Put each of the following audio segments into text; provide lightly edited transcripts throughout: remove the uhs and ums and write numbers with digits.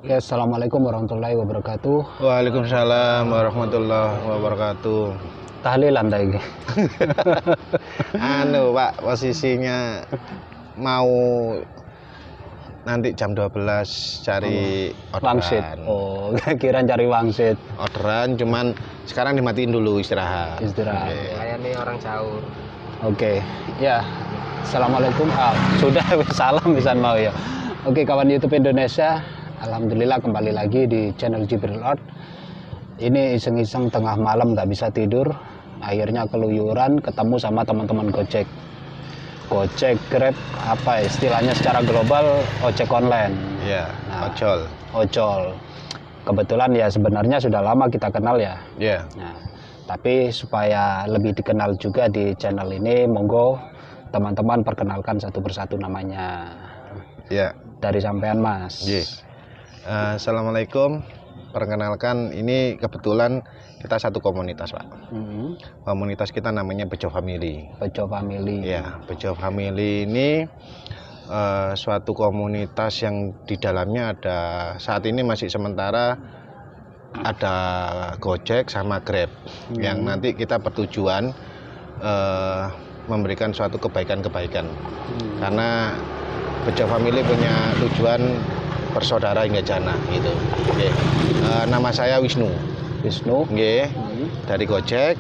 Ya, assalamualaikum warahmatullahi wabarakatuh. Waalaikumsalam warahmatullahi wabarakatuh. Tahlilan ta iki. Pak, posisinya mau nanti jam 12 cari Wangsit. orderan. Oh, kira cari wangsit. Orderan cuman sekarang dimatiin dulu istirahat. Istirahat. Oke. Kayak nih orang sahur. Oke. Ya. Assalamualaikum. Sudah salam pisan mau ya. Oke, kawan YouTube Indonesia. Alhamdulillah kembali lagi di channel Jibril Art. Ini iseng-iseng tengah malam nggak bisa tidur, akhirnya keluyuran ketemu sama teman-teman Gojek, Grab, apa istilahnya secara global ojek online. Iya, Nah, ojol. Kebetulan ya sebenarnya sudah lama kita kenal ya. Iya. Nah, tapi supaya lebih dikenal juga di channel ini, monggo teman-teman perkenalkan satu persatu namanya. Iya. Dari sampean Mas. Iya. Assalamualaikum. Perkenalkan, ini kebetulan kita satu komunitas, Pak. Komunitas kita namanya Bejo Family. Bejo Family. Ya, Bejo Family ini suatu komunitas yang di dalamnya ada, saat ini masih sementara ada Gojek sama Grab, yang nanti kita bertujuan memberikan suatu kebaikan-kebaikan. Karena Bejo Family punya tujuan bersaudara hingga jannah gitu. Oke. Nama saya Wisnu. Nggih. Dari Gojek.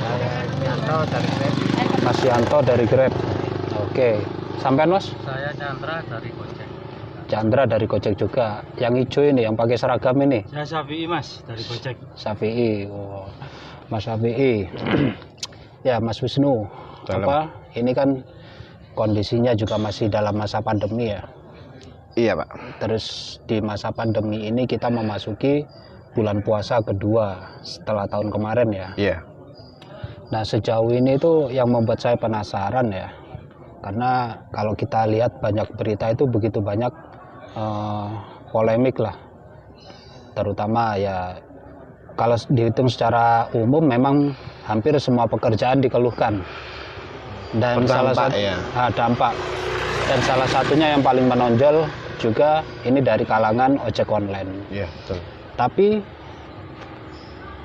Saya Yanto dari Grab. Mas Yanto dari Grab. Oke. Sampean Mas? Saya Chandra dari Gojek. Chandra dari Gojek juga. Yang hijau ini, yang pakai seragam ini. Saya Safi'i Mas dari Gojek. Safi'i. Oh. Mas Safi'i. Ya, Mas Wisnu. Dalam. Ini kan kondisinya juga masih dalam masa pandemi ya. Iya, Pak. Terus di masa pandemi ini kita memasuki bulan puasa kedua setelah tahun kemarin ya. Iya. Nah, sejauh ini itu yang membuat saya penasaran ya. Karena kalau kita lihat banyak berita itu begitu banyak polemik lah. Terutama ya kalau dihitung secara umum memang hampir semua pekerjaan dikeluhkan. Dan dampak. Dan salah satunya yang paling menonjol juga ini dari kalangan ojek online. Iya, betul. Tapi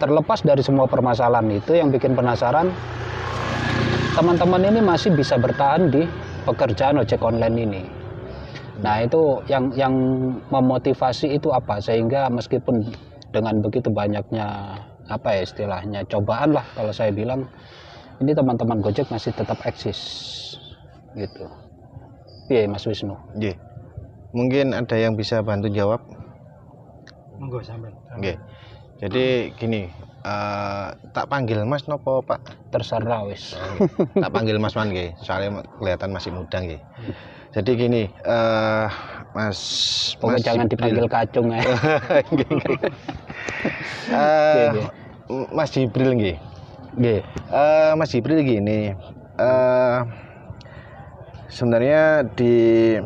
terlepas dari semua permasalahan itu, yang bikin penasaran, teman-teman ini masih bisa bertahan di pekerjaan ojek online ini. Nah, itu yang memotivasi itu apa? Sehingga meskipun dengan begitu banyaknya apa ya istilahnya cobaan lah kalau saya bilang, ini teman-teman Gojek masih tetap eksis gitu. Iya, Mas Wisnu. Iya. Mungkin ada yang bisa bantu jawab? Monggo sampean. Oke. Jadi gini, tak panggil Mas nopo Pak? Terserah wis. Tak panggil Mas Man nggih, soalnya kelihatan masih muda nggih. Jadi gini, Mas Pokoknya jangan dipanggil kacung ya. Mas Jibril nggih. Nggih. Mas Jibril gini, sebenarnya di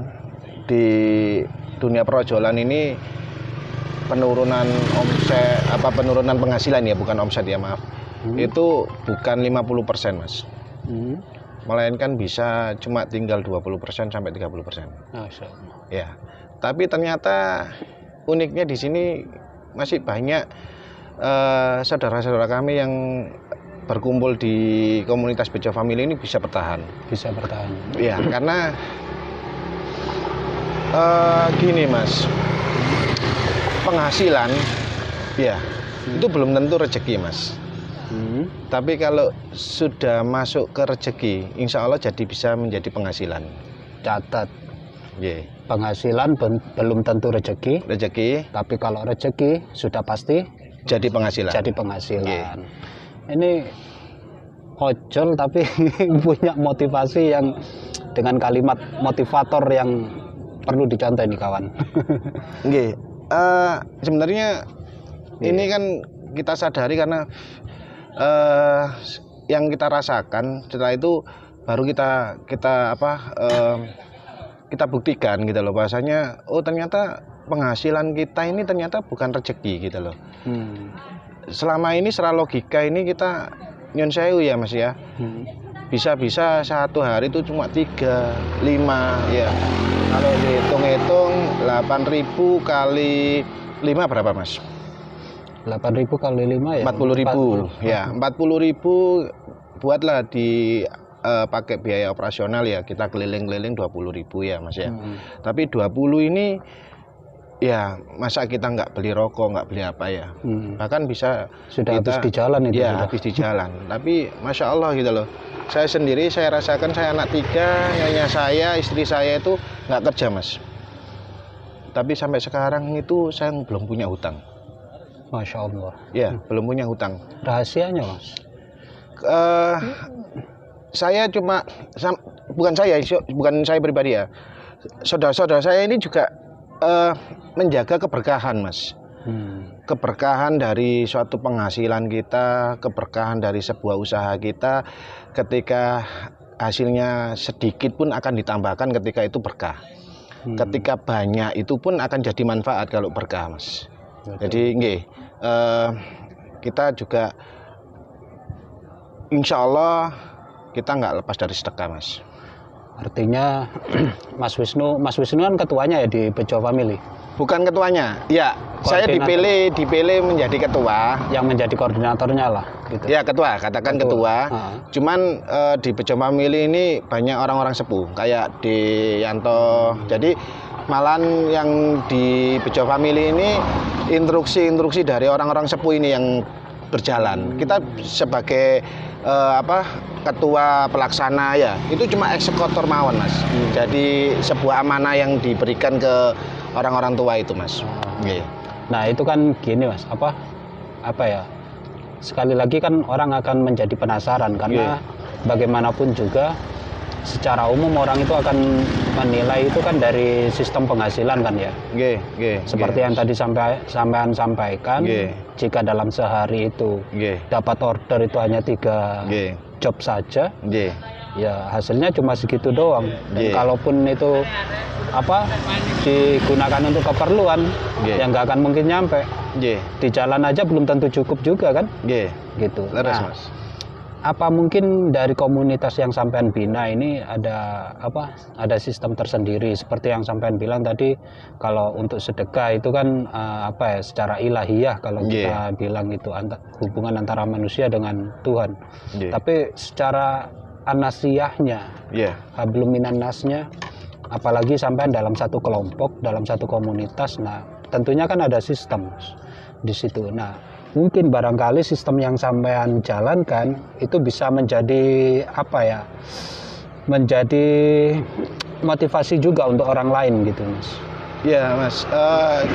dunia perojolan ini penurunan omset, penurunan penghasilan ya, bukan omset ya, maaf. Itu bukan 50%, Mas. Melainkan bisa cuma tinggal 20% sampai 30%. Ya. Tapi ternyata uniknya di sini masih banyak saudara-saudara kami yang berkumpul di komunitas Bejo Family ini bisa bertahan. Ya, karena gini Mas, penghasilan ya itu belum tentu rezeki Mas. Tapi kalau sudah masuk ke rezeki, insya Allah jadi bisa menjadi penghasilan. Catat. Yeah. Penghasilan belum tentu rezeki. Tapi kalau rezeki sudah pasti jadi penghasilan. Yeah. Ini ojol tapi punya motivasi yang dengan kalimat motivator yang perlu dicontoh ini kawan. Nggih. Sebenarnya ini kan kita sadari karena yang kita rasakan, setelah itu baru kita buktikan gitu loh, bahasanya oh ternyata penghasilan kita ini ternyata bukan rezeki gitu loh. Selama ini secara logika ini kita nyun sewu ya Mas ya. bisa-bisa satu hari itu cuma 3, 5 ya. Kalau dihitung-hitung 8.000 kali 5 berapa Mas? 8.000 kali 5 ya? 40.000 ya. 40.000 buatlah di pakai biaya operasional ya, kita keliling-keliling 20.000 ya Mas ya. Tapi 20 ini ya masa kita nggak beli rokok, nggak beli apa ya. Bahkan bisa Sudah kita, habis di jalan itu ya sudah. habis di jalan. Tapi Masya Allah gitu loh. Saya sendiri, saya rasakan, saya anak 3, nyonya saya, istri saya itu nggak kerja Mas. Tapi sampai sekarang itu saya belum punya hutang. Masya Allah. Ya, belum punya hutang. Rahasianya Mas? Saya cuma, bukan saya pribadi ya. Saudara-saudara saya ini juga menjaga keberkahan Mas. Keberkahan dari suatu penghasilan kita, keberkahan dari sebuah usaha kita, ketika hasilnya sedikit pun akan ditambahkan ketika itu berkah. Ketika banyak itu pun akan jadi manfaat kalau berkah Mas. Jadi nggih, kita juga insya Allah kita nggak lepas dari sedekah Mas. Artinya Mas Wisnu kan ketuanya ya di Bejo Family? Bukan ketuanya, ya saya dipilih menjadi ketua. Yang menjadi koordinatornya lah gitu. Ya ketua, katakan ketua. Cuman di Bejo Family ini banyak orang-orang sepuh kayak di Yanto. Jadi malahan yang di Bejo Family ini instruksi dari orang-orang sepuh ini yang berjalan. Kita sebagai ketua pelaksana ya, itu cuma eksekutor mawon Mas. Jadi sebuah amanah yang diberikan ke orang-orang tua itu Mas. Nah itu kan gini Mas, apa ya? Sekali lagi kan orang akan menjadi penasaran karena bagaimanapun juga secara umum orang itu akan menilai itu kan dari sistem penghasilan kan ya. Seperti yang tadi sampean sampaikan, jika dalam sehari itu dapat order itu hanya 3 job saja, ya hasilnya cuma segitu doang. Dan kalaupun itu digunakan untuk keperluan, yang nggak akan mungkin nyampe. Di jalan aja belum tentu cukup juga kan? Gitu. Nah, apa mungkin dari komunitas yang sampean bina ini ada sistem tersendiri seperti yang sampean bilang tadi, kalau untuk sedekah itu kan secara ilahiyah kalau kita bilang itu hubungan antara manusia dengan Tuhan. Tapi secara anasiyahnya, hablum minan nasnya, apalagi sampean dalam satu kelompok, dalam satu komunitas, nah tentunya kan ada sistem di situ. Nah mungkin barangkali sistem yang sampean jalankan itu bisa menjadi menjadi motivasi juga untuk orang lain gitu Mas. Ya Mas,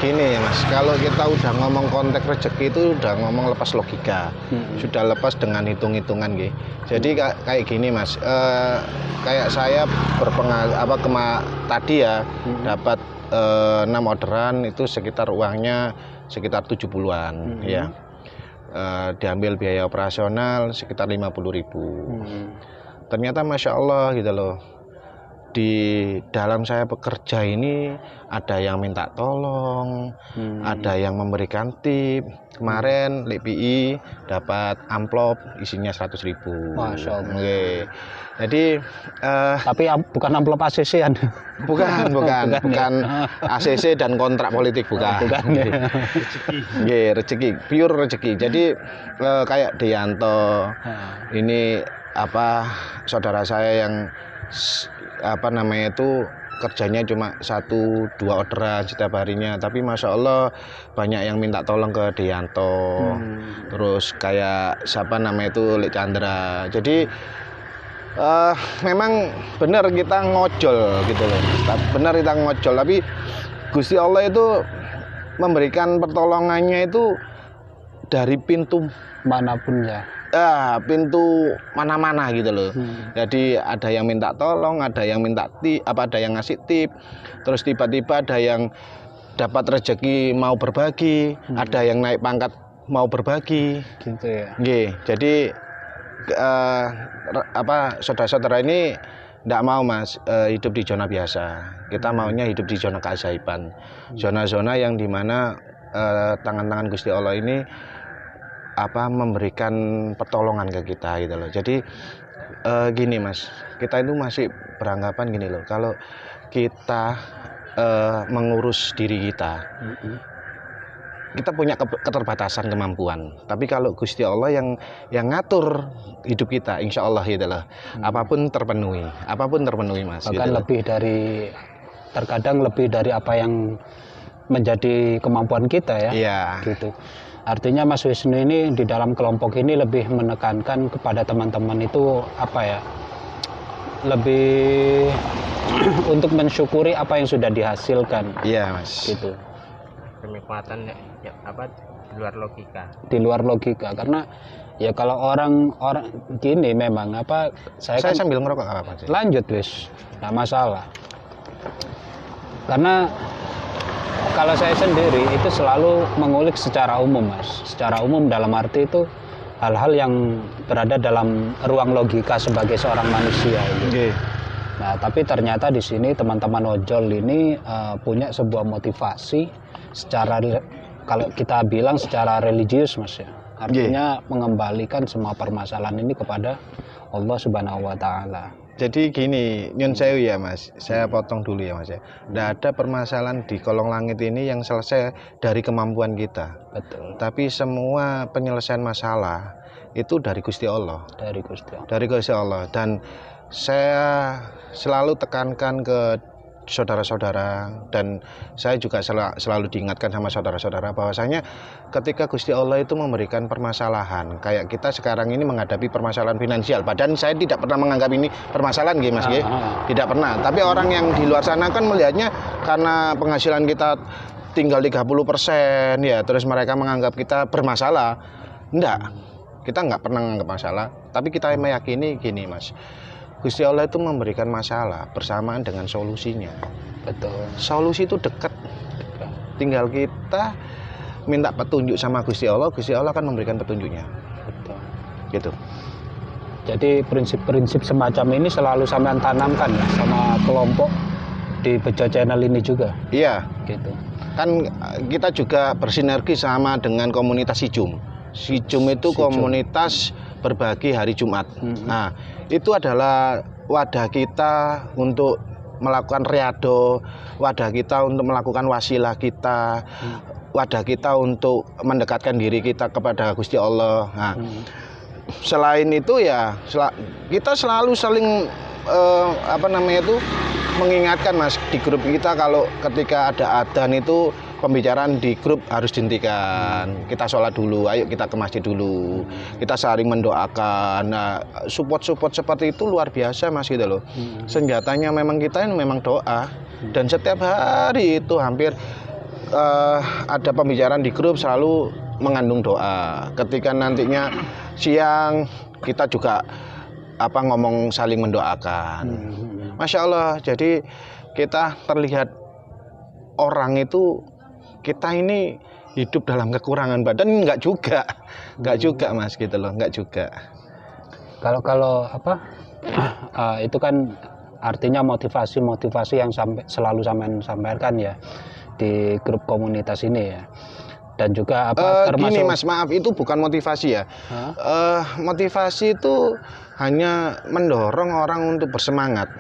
gini Mas, kalau kita udah ngomong konteks rezeki itu udah ngomong lepas logika, sudah lepas dengan hitung-hitungan gitu. Jadi kayak gini Mas, kayak saya tadi ya dapat 6 orderan itu sekitar uangnya sekitar 70-an ya. Diambil biaya operasional sekitar 50.000. Ternyata Masya Allah gitu loh, di dalam saya bekerja ini ada yang minta tolong, ada yang memberikan tip. Kemarin LPI dapat amplop isinya 100.000. Masya Allah. Jadi tapi bukan amplop ACC-an. Bukan ACC dan kontrak politik bukan. Rezeki, pure rezeki. Jadi kayak Deyanto ini saudara saya yang kerjanya cuma 1-2 orderan setiap harinya, tapi Masya Allah banyak yang minta tolong ke Deyanto. Terus kayak Lek Chandra. Jadi memang benar kita ngojol gitu loh. Benar kita ngojol, tapi Gusti Allah itu memberikan pertolongannya itu dari pintu manapun ya. Pintu mana-mana gitu loh. Jadi ada yang minta tolong, ada yang minta tip, ada yang ngasih tip. Terus tiba-tiba ada yang dapat rezeki mau berbagi, ada yang naik pangkat mau berbagi. Gitu ya. Jadi saudara-saudara ini tidak mau Mas hidup di zona biasa. Kita maunya hidup di zona keajaiban, zona-zona yang dimana tangan-tangan Gusti Allah ini memberikan pertolongan ke kita gitu loh. Jadi Gini Mas, kita itu masih beranggapan gini loh, kalau kita mengurus diri kita, kita punya keterbatasan kemampuan. Tapi kalau Gusti Allah yang ngatur hidup kita, insya Allah itulah apapun terpenuhi Mas. Bahkan gitu loh. terkadang lebih dari apa yang menjadi kemampuan kita ya. Iya. Gitu. Artinya Mas Wisnu ini di dalam kelompok ini lebih menekankan kepada teman-teman itu apa ya? Lebih untuk mensyukuri apa yang sudah dihasilkan. Iya Mas. Gitu. Kenikmatan ya apa di luar logika. Di luar logika, karena ya kalau orang gini memang apa saya kan sambil ngerokok nggak apa-apa sih. lanjut wis, nggak masalah. Karena kalau saya sendiri itu selalu mengulik secara umum Mas, secara umum dalam arti itu hal-hal yang berada dalam ruang logika sebagai seorang manusia gitu. Nah, tapi ternyata di sini teman-teman ojol ini punya sebuah motivasi secara, kalau kita bilang secara religius Mas ya. Artinya mengembalikan semua permasalahan ini kepada Allah Subhanahu wa taala. Jadi gini, nyun sewu ya Mas, saya potong dulu ya Mas ya. Nggak ada permasalahan di kolong langit ini yang selesai dari kemampuan kita. Betul. Tapi semua penyelesaian masalah itu dari Gusti Allah. Dari Gusti Allah. Dari Gusti Allah. Dan saya selalu tekankan ke saudara-saudara, dan saya juga selalu diingatkan sama saudara-saudara bahwasanya ketika Gusti Allah itu memberikan permasalahan, kayak kita sekarang ini menghadapi permasalahan finansial, padahal saya tidak pernah menganggap ini permasalahan gitu Mas G. Tidak pernah. Tapi orang yang di luar sana kan melihatnya karena penghasilan kita tinggal 30% ya, terus mereka menganggap kita bermasalah. Enggak. Kita nggak pernah menganggap masalah, tapi kita meyakini gini Mas. Gusti Allah itu memberikan masalah bersamaan dengan solusinya. Betul. Solusi itu dekat. Tinggal kita minta petunjuk sama Gusti Allah akan memberikan petunjuknya. Betul. Gitu. Jadi prinsip-prinsip semacam ini selalu sampean tanamkan ya sama kelompok di Bejo Channel ini juga. Iya. Gitu. Kan kita juga bersinergi sama dengan komunitas Sijum. Sijum itu komunitas berbagi hari Jumat. Nah, itu adalah wadah kita untuk melakukan riado, wadah kita untuk melakukan wasilah kita, wadah kita untuk mendekatkan diri kita kepada Gusti Allah. Nah, selain itu ya kita selalu saling mengingatkan Mas di grup kita, kalau ketika ada adzan itu pembicaraan di grup harus dihentikan. Kita sholat dulu, ayo kita ke masjid dulu. Kita saling mendoakan. Nah, support seperti itu luar biasa Mas gitu loh. Senjatanya memang kita ini memang doa. Dan setiap hari itu hampir ada pembicaraan di grup selalu mengandung doa. Ketika nantinya siang kita juga ngomong saling mendoakan. Masya Allah, jadi kita terlihat orang itu kita ini hidup dalam kekurangan badan, enggak juga Mas gitu loh, enggak juga. Kalau itu kan artinya motivasi yang selalu sampaikan ya di grup komunitas ini ya. Dan juga termasuk gini Mas, maaf, itu bukan motivasi ya. Motivasi itu hanya mendorong orang untuk bersemangat.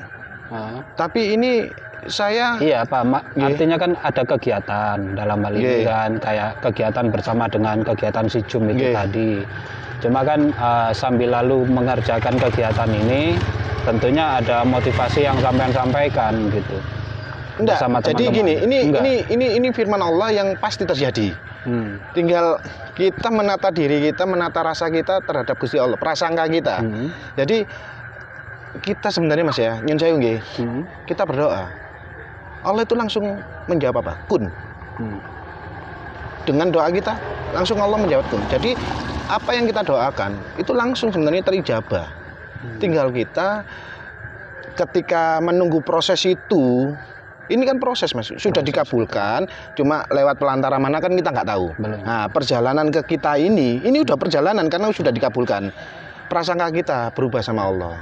Tapi ini saya artinya kan ada kegiatan dalam hal ini kan, kayak kegiatan bersama dengan kegiatan Sijum itu tadi. Cuma kan sambil lalu mengerjakan kegiatan ini tentunya ada motivasi yang sampean sampaikan gitu. Enggak, jadi gini, ini firman Allah yang pasti terjadi. Tinggal kita menata diri kita, menata rasa kita terhadap Gusti Allah, prasangka kita. Jadi kita sebenarnya Mas ya, nyun sewu nggih. Kita berdoa. Allah itu langsung menjawab apa? Kun. Dengan doa kita langsung Allah menjawab kun. Jadi apa yang kita doakan itu langsung sebenarnya terijabah. Tinggal kita ketika menunggu proses itu, ini kan proses Mas, sudah dikabulkan, cuma lewat pelantara mana kan kita nggak tahu. Nah, perjalanan ke kita ini udah perjalanan karena sudah dikabulkan. Prasangka kita berubah sama Allah.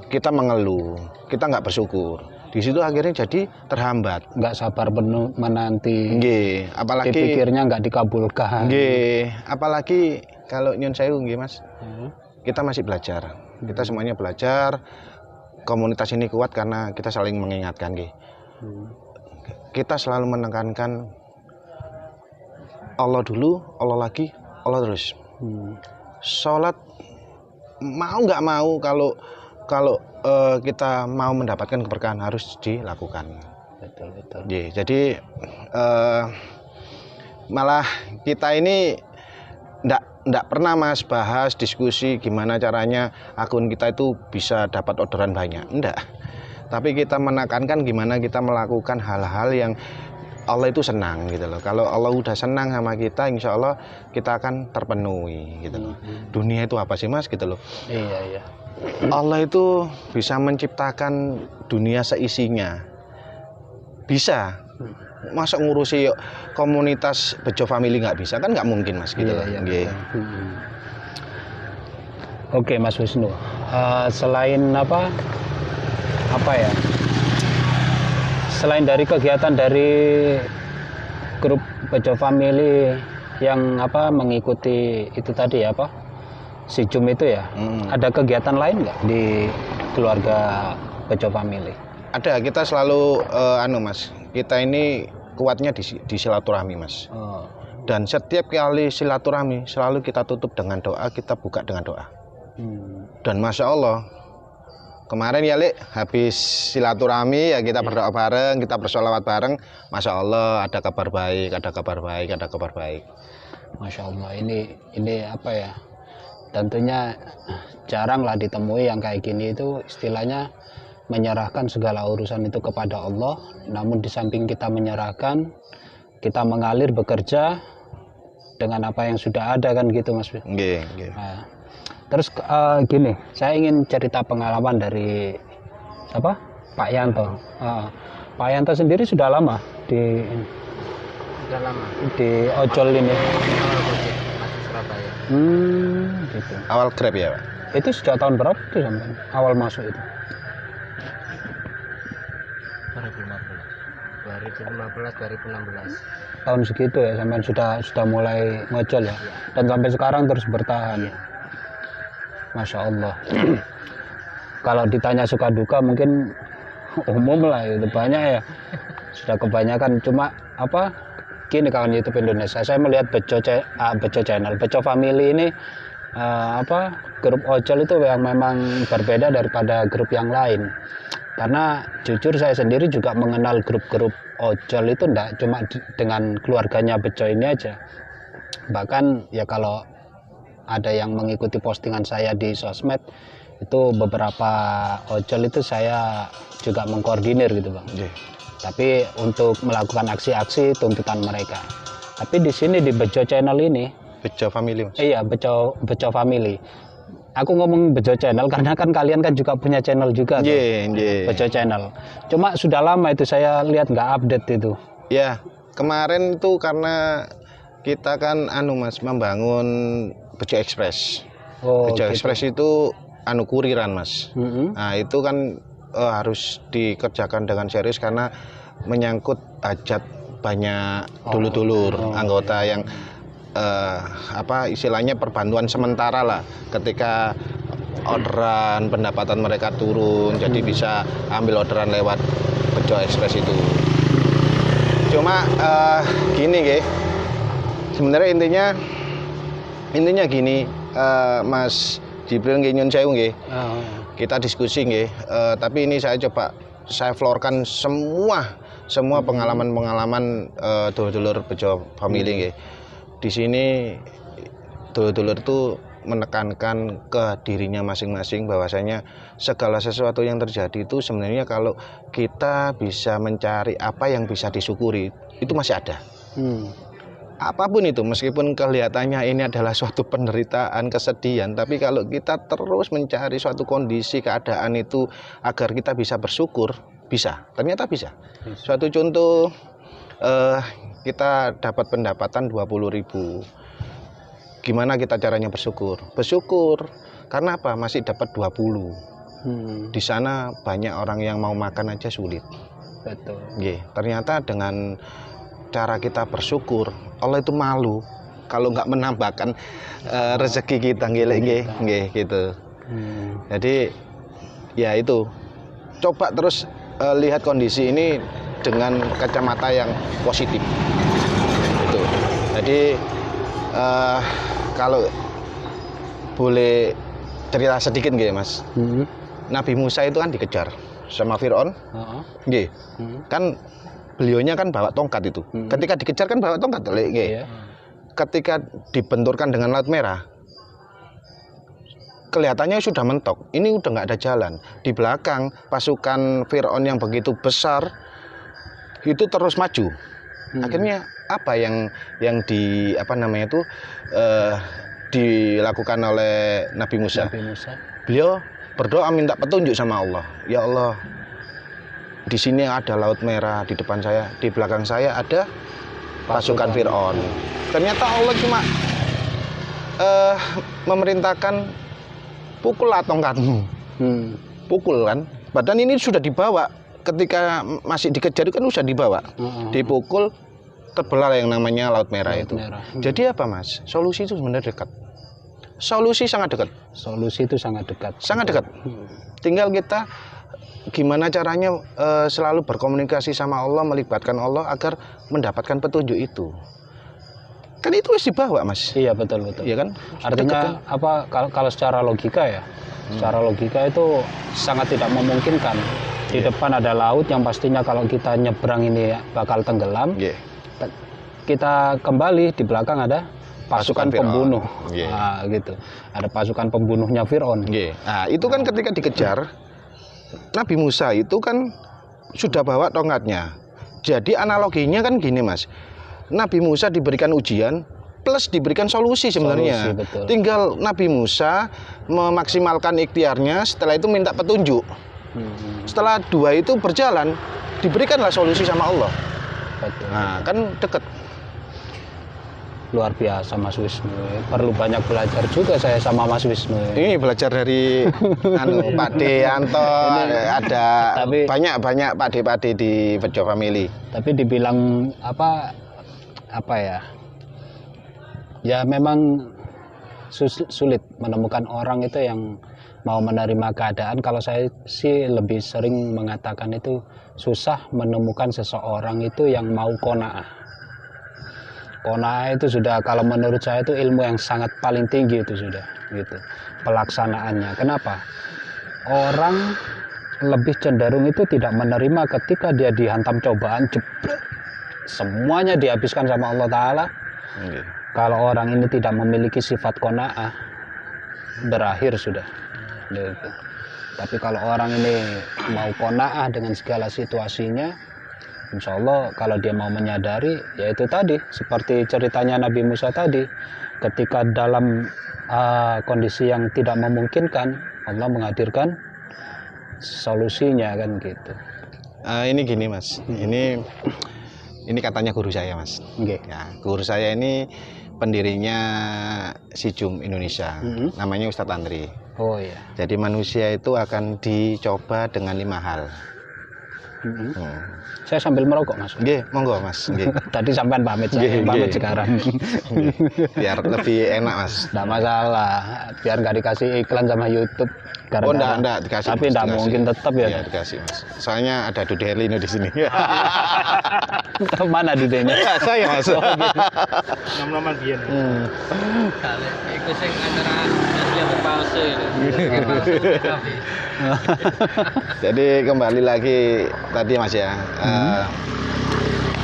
Kita mengeluh, kita nggak bersyukur. Di situ akhirnya jadi terhambat. Nggak sabar menanti. Nggih, apalagi dipikirnya nggak dikabulkan. Nggih, apalagi kalau nyun sewu nggih Mas. Kita masih belajar. Kita semuanya belajar. Komunitas ini kuat karena kita saling mengingatkan, nggih. Kita selalu menekankan Allah dulu, Allah lagi, Allah terus. Sholat mau nggak mau kalau kita mau mendapatkan keberkahan harus dilakukan. Betul. Jadi malah kita ini ndak pernah Mas bahas diskusi gimana caranya akun kita itu bisa dapat orderan banyak. Ndak. Tapi kita menekankan gimana kita melakukan hal-hal yang Allah itu senang gitu loh. Kalau Allah udah senang sama kita, insya Allah kita akan terpenuhi gitu loh. Dunia itu apa sih Mas gitu loh. Iya. Allah itu bisa menciptakan dunia seisinya. Bisa. Masa ngurusi komunitas Bejo Family nggak bisa, kan nggak mungkin Mas gitu loh. Iya. Oke Mas Wisnu, selain apa ya, selain dari kegiatan dari grup Bejo Family yang mengikuti itu tadi si Jum itu ya, ada kegiatan lain nggak di keluarga Bejo Family? Ada, kita selalu Mas, kita ini kuatnya di silaturahmi Mas. Dan setiap kali silaturahmi selalu kita tutup dengan doa, kita buka dengan doa. Dan Masya Allah, kemarin ya habis silaturahmi ya kita berdoa bareng, kita bersolawat bareng. Masya Allah, ada kabar baik. Masya Allah, ini apa ya, tentunya jarang lah ditemui yang kayak gini. Itu istilahnya menyerahkan segala urusan itu kepada Allah, namun di samping kita menyerahkan, kita mengalir bekerja dengan apa yang sudah ada kan gitu Mas. Nggih. Nah, terus gini, saya ingin cerita pengalaman dari Pak Yanto. Pak Yanto sendiri sudah lama di ojol ini. Awal Gojek masuk Surabaya. Gitu. Awal Grab ya Pak? Itu sejak tahun berapa tuh sampai awal masuk itu? 2016. Tahun segitu ya sampai sudah mulai ngojol ya. Dan sampai sekarang terus bertahan. Masya Allah. Kalau ditanya suka duka mungkin umum lah itu, banyak ya. Sudah kebanyakan, cuma gini kawan YouTube Indonesia, saya melihat Bejo Channel, Bejo Family ini grup ojol itu yang memang berbeda daripada grup yang lain. Karena jujur saya sendiri juga mengenal grup-grup ojol itu enggak cuma dengan keluarganya Bejo ini aja. Bahkan ya kalau ada yang mengikuti postingan saya di sosmed, itu beberapa ojol itu saya juga mengkoordinir gitu Bang. Tapi untuk melakukan aksi-aksi tuntutan mereka. Tapi di sini di Bejo Channel ini, Bejo Family Mas? Iya, Bejo Family. Aku ngomong Bejo Channel karena kan kalian kan juga punya channel juga tuh. Bejo Channel. Cuma sudah lama itu saya lihat nggak update itu. Ya, kemarin tuh karena kita kan Mas membangun Bejo Express. Bejo gitu. Express itu kuriran Mas. Nah, itu kan harus dikerjakan dengan serius karena menyangkut hajat banyak dulur-dulur anggota yang istilahnya perbantuan sementara lah ketika orderan pendapatan mereka turun, jadi bisa ambil orderan lewat Bejo Express itu. Cuma gini nggih, sebenarnya intinya gini, Mas Jibril nggih, nyun sewu nggih. Kita diskusi nggih, tapi ini saya florkan semua pengalaman dulur-dulur Bejo Family nggih. Di sini dulur-dulur itu menekankan ke dirinya masing-masing bahwasanya segala sesuatu yang terjadi itu sebenarnya kalau kita bisa mencari apa yang bisa disyukuri itu masih ada. Apapun itu, meskipun kelihatannya ini adalah suatu penderitaan, kesedihan, tapi kalau kita terus mencari suatu kondisi keadaan itu agar kita bisa bersyukur, bisa, ternyata bisa. Suatu contoh, kita dapat pendapatan 20.000. Gimana kita caranya bersyukur? Bersyukur karena apa? Masih dapat 20. Di sana banyak orang yang mau makan aja sulit. Betul. Ternyata dengan cara kita bersyukur, Allah itu malu kalau nggak menambahkan rezeki kita, gitu. Jadi ya itu, coba terus lihat kondisi ini dengan kacamata yang positif. Itu. Jadi kalau boleh cerita sedikit nggih Mas. Nabi Musa itu kan dikejar sama Firaun. Nggih. Kan beliaunya kan bawa tongkat itu. Ketika dikejar kan bawa tongkat, nggih. Ketika dibenturkan dengan Laut Merah, kelihatannya sudah mentok. Ini udah nggak ada jalan. Di belakang pasukan Firaun yang begitu besar itu terus maju. Akhirnya apa yang dilakukan oleh Nabi Musa? Beliau berdoa minta petunjuk sama Allah. Ya Allah, di sini ada Laut Merah di depan saya, di belakang saya ada pasukan Firaun. Ternyata Allah cuma memerintahkan pukullah tongkatmu. Pukul kan. Badan ini sudah dibawa. Ketika masih dikejar kan sudah dibawa. Dipukul, terbelah yang namanya Laut Merah itu. Jadi apa Mas? Solusi itu sebenarnya dekat. Solusi sangat dekat. Solusi itu sangat dekat. Sangat dekat. Tinggal kita gimana caranya selalu berkomunikasi sama Allah, melibatkan Allah agar mendapatkan petunjuk itu. Kan itu harus dibawa Mas. Iya betul. Iya kan? Artinya apa? Kalau secara logika ya, secara logika itu sangat tidak memungkinkan. Di depan ada laut yang pastinya kalau kita nyebrang ini bakal tenggelam. Kita kembali di belakang ada pasukan pembunuh. Nah, gitu. Ada pasukan pembunuhnya Firaun. Nah, itu kan ketika dikejar Nabi Musa itu kan sudah bawa tongkatnya. Jadi analoginya kan gini Mas. Nabi Musa diberikan ujian plus diberikan solusi sebenarnya. Tinggal Nabi Musa memaksimalkan ikhtiarnya, setelah itu minta petunjuk. Setelah dua itu berjalan, diberikanlah solusi sama Allah. Nah, kan deket. Luar biasa Mas Wisnu. Perlu banyak belajar juga saya sama Mas Wisnu. Ini belajar dari Pak De Anto, ada banyak Pak De di Bejo Family. Tapi dibilang apa ya? Ya memang sulit menemukan orang itu yang mau menerima keadaan. Kalau saya sih lebih sering mengatakan itu susah menemukan seseorang itu yang mau qanaah. Qanaah itu sudah, kalau menurut saya itu ilmu yang sangat paling tinggi itu sudah gitu pelaksanaannya. Kenapa? Orang lebih cenderung itu tidak menerima ketika dia dihantam cobaan, jebret, semuanya dihabiskan sama Allah Ta'ala. Kalau orang ini tidak memiliki sifat qanaah, berakhir sudah gitu. Tapi kalau orang ini mau qanaah dengan segala situasinya, insya Allah kalau dia mau menyadari, yaitu tadi seperti ceritanya Nabi Musa tadi, ketika dalam kondisi yang tidak memungkinkan, Allah menghadirkan solusinya kan gitu. Ini gini Mas, ini katanya guru saya Mas. Ya, guru saya ini pendirinya SIJUM Indonesia, namanya Ustadz Andri. Oh iya. Jadi manusia itu akan dicoba dengan 5 hal. Saya sambil merokok Mas. Monggo Mas. Tadi sampean pamit, saya pamit sekarang. Biar lebih enak Mas. Nggak masalah, biar nggak dikasih iklan sama YouTube. Enggak dikasih. Tapi enggak mungkin tetap ya. Iya, dikasih Mas. Soalnya ada Dude Herlino di sini. Mana Dudenya? Saya Mas. Nom-noman biyen. Kalau iku sing antara asli apa palsu itu. Jadi kembali lagi tadi Mas ya.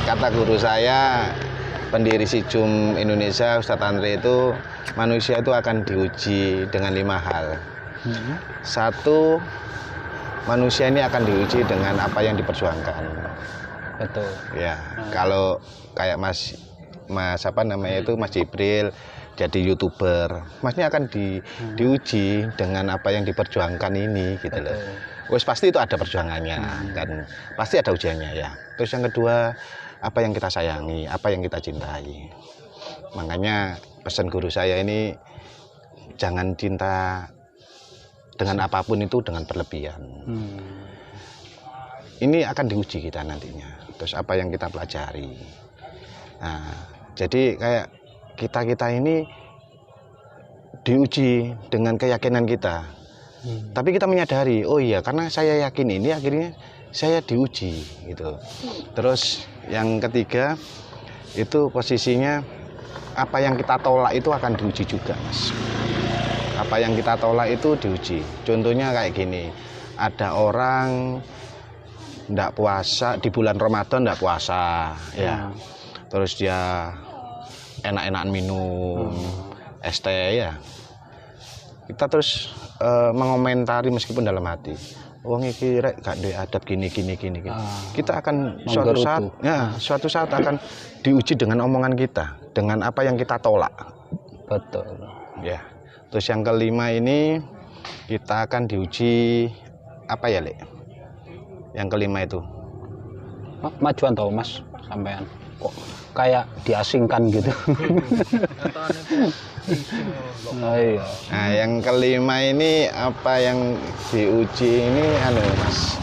Kata guru saya, pendiri SIJUM Indonesia Ustadz Andri itu, manusia itu akan diuji dengan 5 hal. 1, manusia ini akan diuji dengan apa yang diperjuangkan. Betul. Ya, kalau kayak Mas apa namanya itu Mas Jibril jadi YouTuber, Masnya akan diuji dengan apa yang diperjuangkan ini gitu loh. Wes pasti itu ada perjuangannya kan. Pasti ada ujiannya ya. Terus yang kedua, apa yang kita sayangi, apa yang kita cintai. Makanya pesan guru saya ini, jangan cinta dengan apapun itu dengan berlebihan. Ini akan diuji kita nantinya. Terus apa yang kita pelajari. Nah, jadi kayak kita ini diuji dengan keyakinan kita. Tapi kita menyadari, oh iya karena saya yakin ini akhirnya saya diuji gitu. Terus yang ketiga itu posisinya apa yang kita tolak itu akan diuji juga, Mas. Apa yang kita tolak itu diuji. Contohnya kayak gini, ada orang ndak puasa di bulan Ramadan, ndak puasa, ya. Terus dia enak-enakan minum es teh ya. Kita terus mengomentari meskipun dalam hati, wong iki rek gak duwe adab gini. Kita akan suatu saat akan diuji dengan omongan kita, dengan apa yang kita tolak. Betul. Ya. Terus yang kelima ini kita akan diuji apa ya, Lek? Yang kelima itu. Majuan tau Mas sampean. Kok kayak diasingkan gitu. Oh, iya. Nah, yang kelima ini apa yang diuji ini Mas?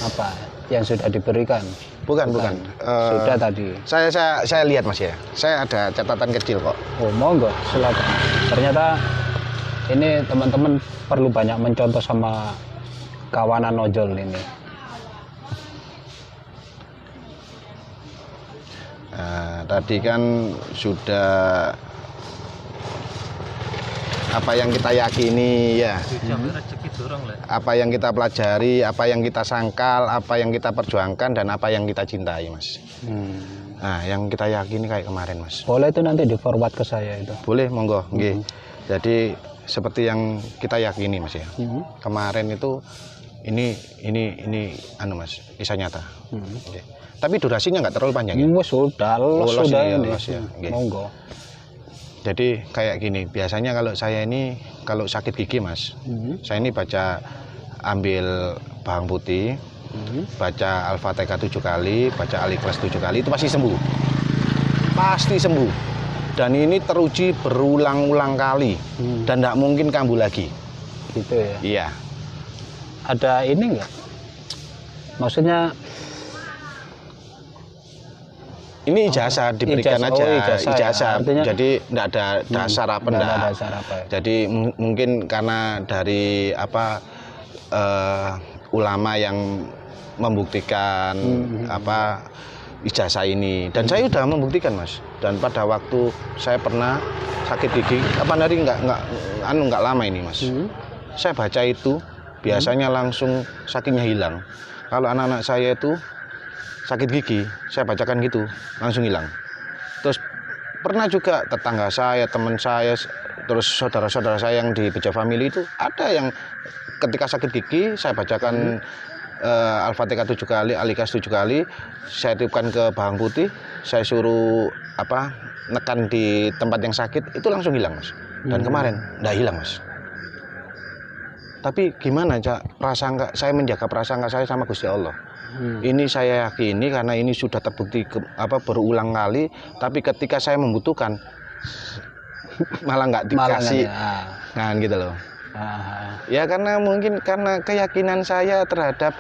Apa yang sudah diberikan? Bukan. Sudah tadi. Saya lihat Mas ya. Saya ada catatan kecil kok. Oh, monggo, silakan. Ternyata ini teman-teman perlu banyak mencontoh sama kawanan ojol ini. Nah, tadi kan sudah apa yang kita yakini ya, apa yang kita pelajari, apa yang kita sangkal, apa yang kita perjuangkan, dan apa yang kita cintai, Mas. Nah, yang kita yakini kayak kemarin, Mas. Boleh itu nanti di forward ke saya itu. Boleh, monggo. Nggih. Jadi seperti yang kita yakini, Mas ya. Kemarin itu ini Mas, kisah nyata. Okay. Tapi durasinya nggak terlalu panjang ya? Sudah ini. Ya. Okay. Monggo. Jadi kayak gini, biasanya kalau saya ini kalau sakit gigi Mas, saya ini ambil bawang putih, baca Al-Fatihah 7 kali, baca Al-Ikhlas 7 kali, itu pasti sembuh. Pasti sembuh. Dan ini teruji berulang-ulang kali dan tidak mungkin kambuh lagi. Gitu ya? Iya. Ada ini nggak? Maksudnya ini ijazah diberikan ijazah. Artinya, jadi tidak ada dasar apa enggak. Jadi mungkin karena dari ulama yang membuktikan ijazah ini, dan saya sudah membuktikan Mas. Dan pada waktu saya pernah sakit gigi, nggak lama ini Mas. Saya baca itu biasanya langsung sakitnya hilang. Kalau anak-anak saya itu sakit gigi, saya bacakan gitu, langsung hilang. Terus pernah juga tetangga saya, teman saya, terus saudara-saudara saya yang di Beja Family itu ada yang ketika sakit gigi, saya bacakan Al-Fatihah 7 kali, Al-Ikhlas 7 kali, saya tiupkan ke bawang putih, saya suruh nekan di tempat yang sakit, itu langsung hilang Mas. Dan kemarin enggak hilang Mas. Tapi gimana saya menjaga prasangka saya sama Gusti Allah. Ini saya yakini karena ini sudah terbukti berulang kali, tapi ketika saya membutuhkan malah nggak dikasih. Nah, gitu loh. Ya karena mungkin karena keyakinan saya terhadap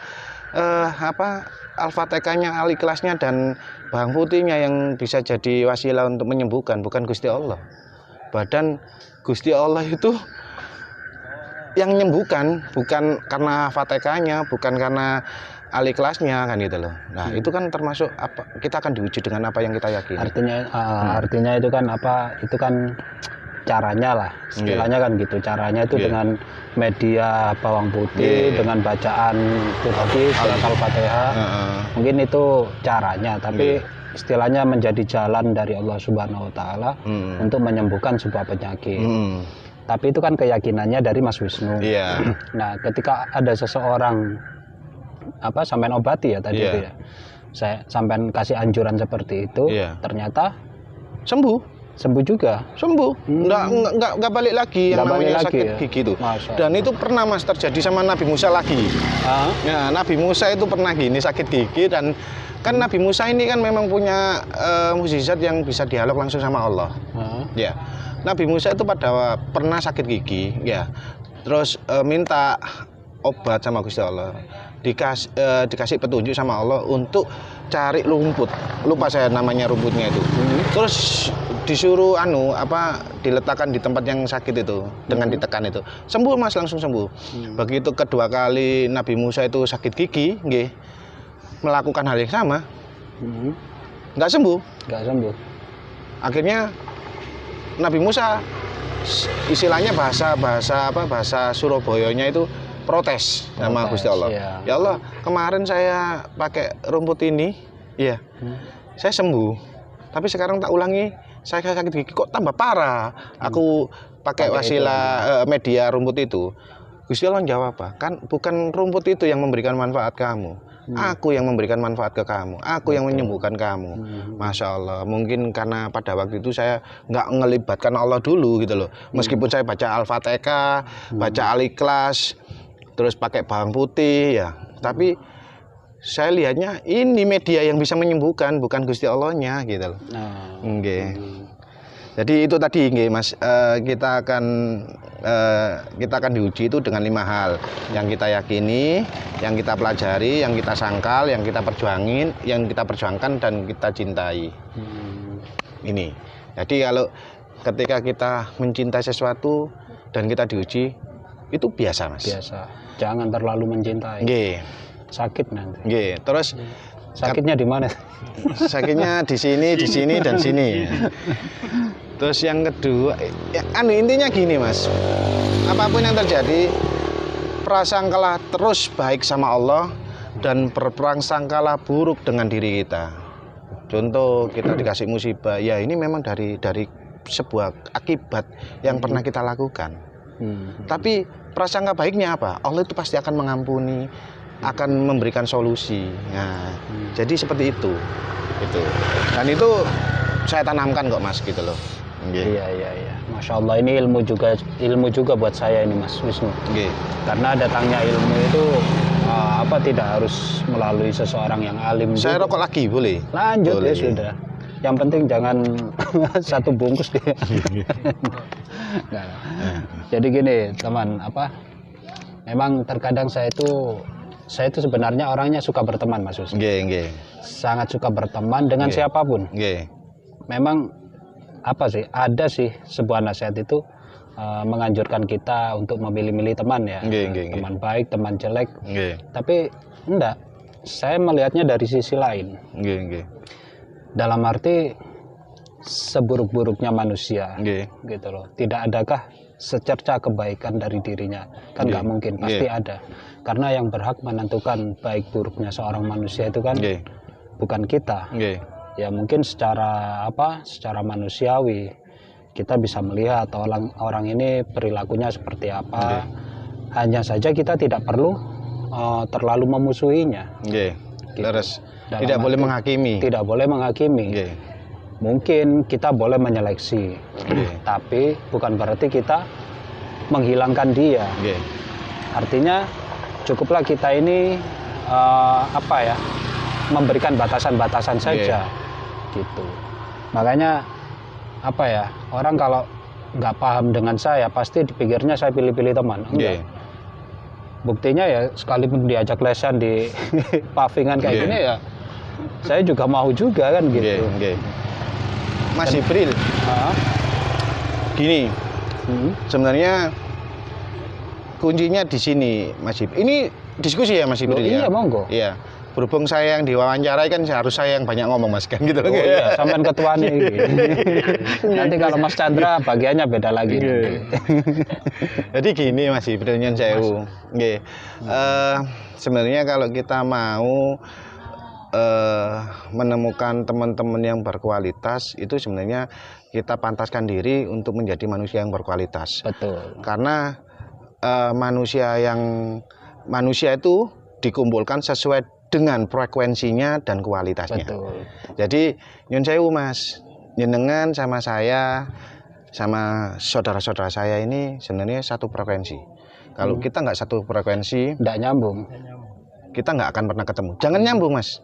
Al-Fatihahnya, Al-Ikhlasnya dan bawang putihnya yang bisa jadi wasilah untuk menyembuhkan, bukan Gusti Allah. Badan Gusti Allah itu yang menyembuhkan, bukan karena Fatihahnya, bukan karena Al-Ikhlasnya kan gitu loh. Nah, itu kan termasuk kita akan diuji dengan apa yang kita yakini. Artinya itu kan itu kan caranya lah. Istilahnya kan gitu. Caranya itu dengan media bawang putih, dengan bacaan Qur'an, salat Al-Fatihah. Mungkin itu caranya, tapi istilahnya menjadi jalan dari Allah Subhanahu wa taala untuk menyembuhkan sebuah penyakit. Tapi itu kan keyakinannya dari Mas Wisnu. Nah, ketika ada seseorang sampean obati ya tadi itu ya. Saya sampean kasih anjuran seperti itu, ternyata sembuh juga. Nggak balik lagi yang namanya sakit gigi itu. Dan itu pernah Mas terjadi sama Nabi Musa lagi. Nah, Nabi Musa itu pernah gini sakit gigi, dan kan Nabi Musa ini kan memang punya mukjizat yang bisa dialog langsung sama Allah. Ya. Nabi Musa itu pernah sakit gigi, ya. Terus minta obat sama Gusti Allah. Dikasih petunjuk sama Allah untuk cari rumput. Lupa saya namanya rumputnya itu. Terus disuruh diletakkan di tempat yang sakit itu dengan ditekan itu sembuh Mas, langsung sembuh. Begitu kedua kali Nabi Musa itu sakit gigi, nggih, melakukan hal yang sama, nggak sembuh. Akhirnya Nabi Musa istilahnya bahasa Surabayanya itu protes sama Gusti Allah. Ya Allah, kemarin saya pakai rumput ini, ya, saya sembuh. Tapi sekarang tak ulangi, saya sakit gigi kok tambah parah. Aku pakai wasilah media rumput itu. Gusti Allah jawab apa? Kan bukan rumput itu yang memberikan manfaat kamu. Aku yang memberikan manfaat ke kamu. Aku yang menyembuhkan kamu. Masya Allah. Mungkin karena pada waktu itu saya nggak ngelibatkan Allah dulu gitu loh. Meskipun saya baca Al-Fatihah, baca Al-Ikhlas, terus pakai bawang putih ya. Tapi saya lihatnya ini media yang bisa menyembuhkan, bukan Gusti Allahnya gitu loh. Nggih. Jadi itu tadi nggih Mas, kita akan diuji itu dengan 5 hal yang kita yakini, yang kita pelajari, yang kita sangkal, yang kita perjuangkan dan kita cintai. Ini. Jadi kalau ketika kita mencintai sesuatu dan kita diuji, itu biasa Mas. Biasa. Jangan terlalu mencintai. Nggih. Sakit nanti. Nggih. Terus sakitnya di mana? Sakitnya di sini dan sini. Terus yang kedua, intinya gini Mas, apapun yang terjadi, prasangkalah terus baik sama Allah dan berprasangkalah buruk dengan diri kita. Contoh kita dikasih musibah, ya ini memang dari sebuah akibat yang pernah kita lakukan. Tapi prasangka baiknya apa? Allah itu pasti akan mengampuni, akan memberikan solusi. Nah, jadi seperti itu. Gitu. Dan itu saya tanamkan kok Mas gitu loh. Iya. Masya Allah, ini ilmu juga buat saya ini Mas Wisnu. Karena datangnya ilmu itu tidak harus melalui seseorang yang alim. Saya rokok lagi boleh? Lanjut boleh. Ya sudah. Yang penting jangan satu bungkus deh. Nah, jadi gini teman, memang terkadang saya itu sebenarnya orangnya suka berteman Mas Wisnu. Sangat suka berteman dengan siapapun. Memang ada sih sebuah nasihat itu menganjurkan kita untuk memilih-milih teman ya. Teman baik, teman jelek. Tapi enggak, saya melihatnya dari sisi lain. Dalam arti seburuk-buruknya manusia, gitu loh. Tidak adakah secerca kebaikan dari dirinya? Kan nggak mungkin, pasti ada. Karena yang berhak menentukan baik buruknya seorang manusia itu kan bukan kita. Ya mungkin secara manusiawi kita bisa melihat orang ini perilakunya seperti apa. Hanya saja kita tidak perlu terlalu memusuhinya. Terus tidak boleh menghakimi. Tidak boleh menghakimi. Mungkin kita boleh menyeleksi, tapi bukan berarti kita menghilangkan dia. Artinya cukuplah kita ini memberikan batasan-batasan saja. Gitu. Makanya orang kalau nggak paham dengan saya pasti dipikirnya saya pilih-pilih teman. Enggak. Buktinya ya sekalipun diajak lesan di pavingan kayak gini ya saya juga mau juga kan gitu. Mas Jibril, gini, sebenarnya kuncinya di sini Mas Jibril. Ini diskusi ya Mas Jibril ya? Iya monggo. Iya. Berhubung saya yang diwawancarai kan harus saya yang banyak ngomong Mas kan gitu. Iya, sampean ketuanya gitu. Nanti kalau Mas Chandra bagiannya beda lagi. Jadi gini Mas Jibril nyen sewu. Nggih. Sebenarnya kalau kita mau menemukan teman-teman yang berkualitas itu sebenarnya kita pantaskan diri untuk menjadi manusia yang berkualitas. Betul. Karena manusia itu dikumpulkan sesuai dengan frekuensinya dan kualitasnya. Betul. Jadi nyun sewu Mas, jenengan sama saya sama saudara-saudara saya ini sebenarnya satu frekuensi. Kalau kita nggak satu frekuensi, nggak nyambung. Kita nggak akan pernah ketemu. Jangan nyambung Mas.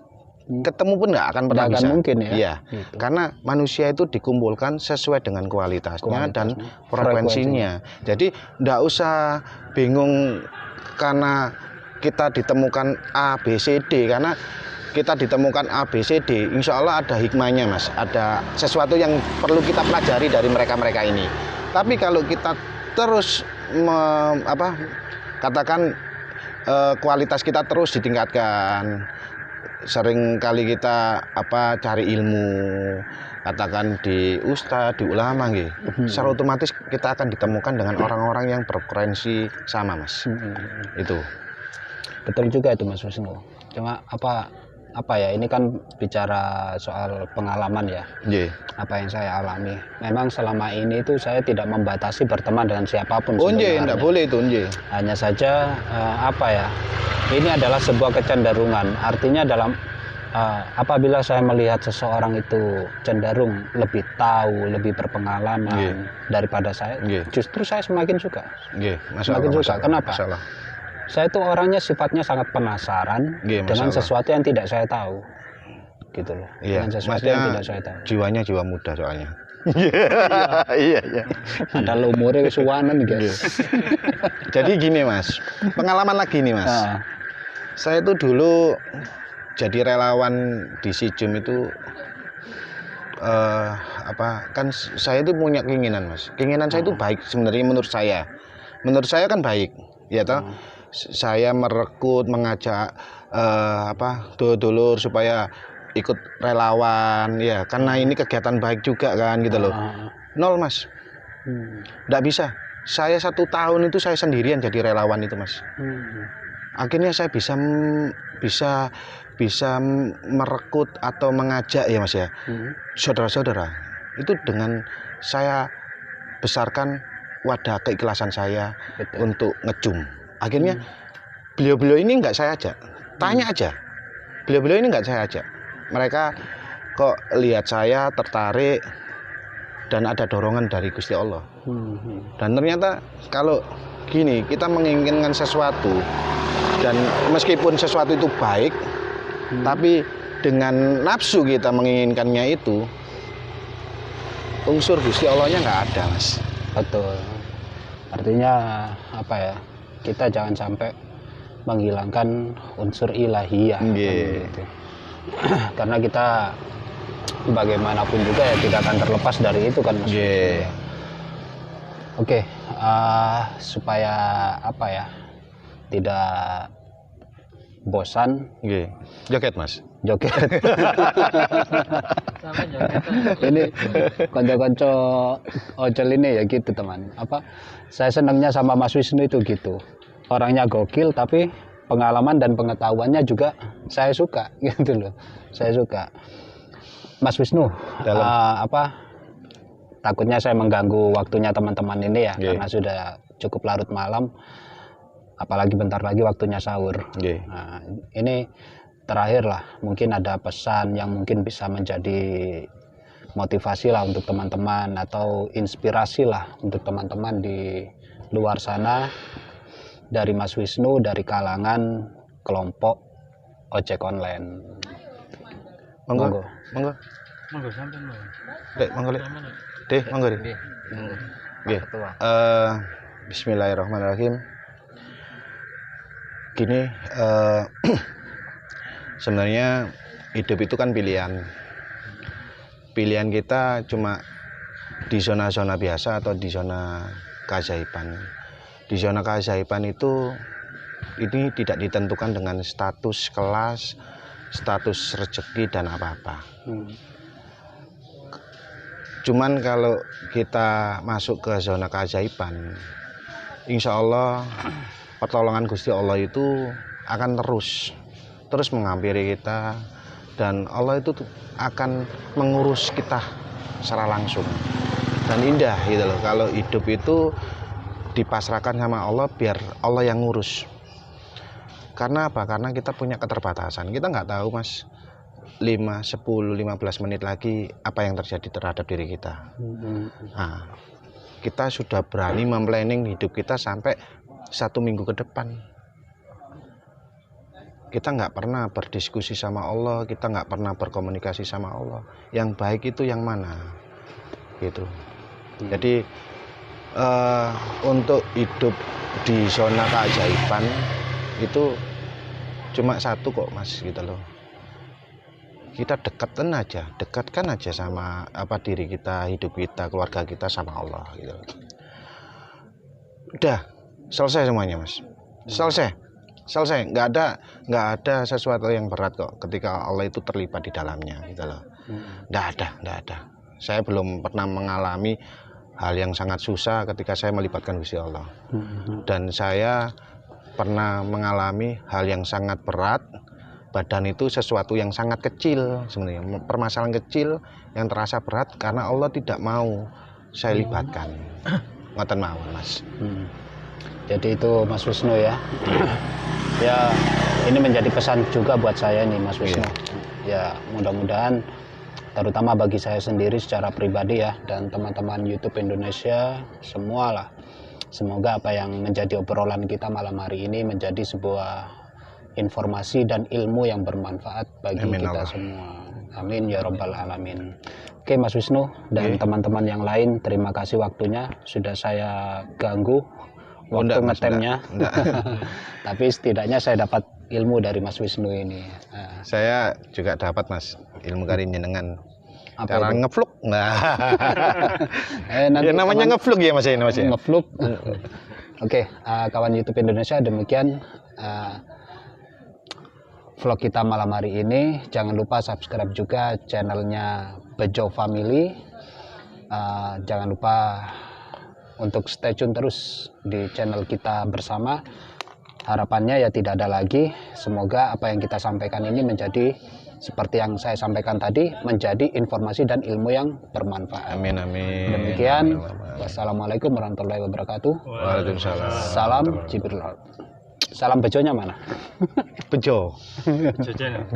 Ketemu pun nggak akan pernah bisa. Mungkin ya. Iya. Gitu. Karena manusia itu dikumpulkan sesuai dengan kualitasnya dan frekuensinya. Jadi nggak usah bingung karena kita ditemukan A, B, C, D karena kita ditemukan A, B, C, D, insya Allah ada hikmahnya Mas, ada sesuatu yang perlu kita pelajari dari mereka-mereka ini. Tapi kalau kita terus katakan kualitas kita terus ditingkatkan, sering kali kita cari ilmu, katakan di ustadz, di ulama gitu, secara otomatis kita akan ditemukan dengan orang-orang yang berfrekuensi sama Mas. Itu Betul juga itu Mas Wisnu. Cuma apa ya, ini kan bicara soal pengalaman ya. yeah. Apa yang saya alami. Memang selama ini itu saya tidak membatasi berteman dengan siapapun. Enggak boleh itu. Hanya saja ini adalah sebuah kecenderungan. Artinya apabila saya melihat seseorang itu cenderung lebih tahu, lebih berpengalaman daripada saya, justru saya semakin suka. Semakin suka. Kenapa? Saya itu orangnya sifatnya sangat penasaran dengan sesuatu yang tidak saya tahu, gitu loh. Iya. Dengan sesuatu yang tidak saya tahu. Jiwanya jiwa muda soalnya. Iya. Ada umurnya suwanen guys. Jadi gini Mas, pengalaman lagi nih Mas. Saya itu dulu jadi relawan di SIJUM itu kan saya itu punya keinginan Mas. Keinginan saya itu baik sebenarnya menurut saya. Menurut saya kan baik, ya toh. Saya merekrut, mengajak dulur-dulur supaya ikut relawan, ya karena ini kegiatan baik juga kan gitu loh. Nol Mas, nggak bisa. Saya 1 tahun itu saya sendirian jadi relawan itu Mas. Akhirnya saya bisa merekrut atau mengajak ya Mas ya, saudara-saudara itu dengan saya besarkan wadah keikhlasan saya untuk ngejum. Akhirnya beliau-beliau ini nggak saya ajak, tanya aja. Beliau-beliau ini nggak saya ajak. Mereka kok lihat saya tertarik dan ada dorongan dari Gusti Allah. Dan ternyata kalau gini, kita menginginkan sesuatu dan meskipun sesuatu itu baik, tapi dengan nafsu kita menginginkannya itu, unsur Gusti Allahnya nggak ada Mas. Betul. Artinya kita jangan sampai menghilangkan unsur ilahiyah. Gitu. Karena kita bagaimanapun juga ya tidak akan terlepas dari itu kan Mas. Oke, supaya tidak bosan. Joget Mas. Joget. Ini konco-konco ojol ini ya gitu teman. Saya senangnya sama Mas Wisnu itu gitu. Orangnya gokil tapi pengalaman dan pengetahuannya juga saya suka gitu loh. Saya suka. Mas Wisnu, takutnya saya mengganggu waktunya teman-teman ini ya, karena sudah cukup larut malam. Apalagi bentar lagi waktunya sahur. Nah, ini terakhir lah, mungkin ada pesan yang mungkin bisa menjadi motivasi lah untuk teman-teman atau inspirasi lah untuk teman-teman di luar sana dari Mas Wisnu, dari kalangan kelompok ojek online. Monggo. Sampean. Dek, monggo. Dek, monggo. Nggih. Bismillahirrahmanirrahim. Gini, sebenarnya hidup itu kan pilihan. Pilihan kita cuma di zona-zona biasa atau di zona keajaiban. Di zona keajaiban itu ini tidak ditentukan dengan status kelas, status rezeki dan apa-apa. Cuman kalau kita masuk ke zona keajaiban, insya Allah pertolongan Gusti Allah itu akan terus menghampiri kita, dan Allah itu akan mengurus kita secara langsung dan indah gitu loh. Kalau hidup itu dipasrahkan sama Allah, biar Allah yang ngurus. Karena apa? Karena kita punya keterbatasan. Kita nggak tahu Mas, 5, 10, 15 menit lagi apa yang terjadi terhadap diri kita. Nah, kita sudah berani memplanning hidup kita sampai 1 minggu ke depan. Kita nggak pernah berdiskusi sama Allah, kita nggak pernah berkomunikasi sama Allah. Yang baik itu yang mana? Gitu. Jadi untuk hidup di zona keajaiban itu cuma satu kok Mas, gitu loh. kita dekatkan aja sama diri kita, hidup kita, keluarga kita sama Allah gitu. Udah selesai semuanya, Mas. Selesai, nggak ada sesuatu yang berat kok ketika Allah itu terlibat di dalamnya gitu loh. Nggak ada. Saya belum pernah mengalami hal yang sangat susah ketika saya melibatkan Gusti Allah. Dan saya pernah mengalami hal yang sangat berat. Badan itu sesuatu yang sangat kecil sebenarnya, permasalahan kecil yang terasa berat karena Allah tidak mau saya libatkan. Ngoten mawon, Mas. Jadi itu Mas Wisnu ya. Ya, ini menjadi pesan juga buat saya nih Mas Wisnu. Ya, mudah-mudahan terutama bagi saya sendiri secara pribadi ya, dan teman-teman YouTube Indonesia semualah. Semoga apa yang menjadi obrolan kita malam hari ini menjadi sebuah informasi dan ilmu yang bermanfaat bagi kita semua. Amin ya rabbal alamin. Oke Mas Wisnu dan teman-teman yang lain, terima kasih waktunya. Sudah saya ganggu waktu ngetemnya. Tapi setidaknya saya dapat ilmu dari Mas Wisnu ini. Saya juga dapat, Mas, ilmu kari nyenengan. Cara itu? ngevlog. Nah. Nanti Ya namanya ngevlog ya Mas ya, Mas ya. Ngevlog. Oke, kawan YouTube Indonesia, demikian vlog kita malam hari ini. Jangan lupa subscribe juga channelnya Bejo Family. Jangan lupa untuk stay tune terus di channel kita bersama. Harapannya ya tidak ada lagi. Semoga apa yang kita sampaikan ini menjadi seperti yang saya sampaikan tadi, menjadi informasi dan ilmu yang bermanfaat. Amin amin. Demikian. Wassalamualaikum warahmatullahi wabarakatuh. Waalaikumsalam. Salam Jibril. Salam bejonya mana? Bejo. Jajan.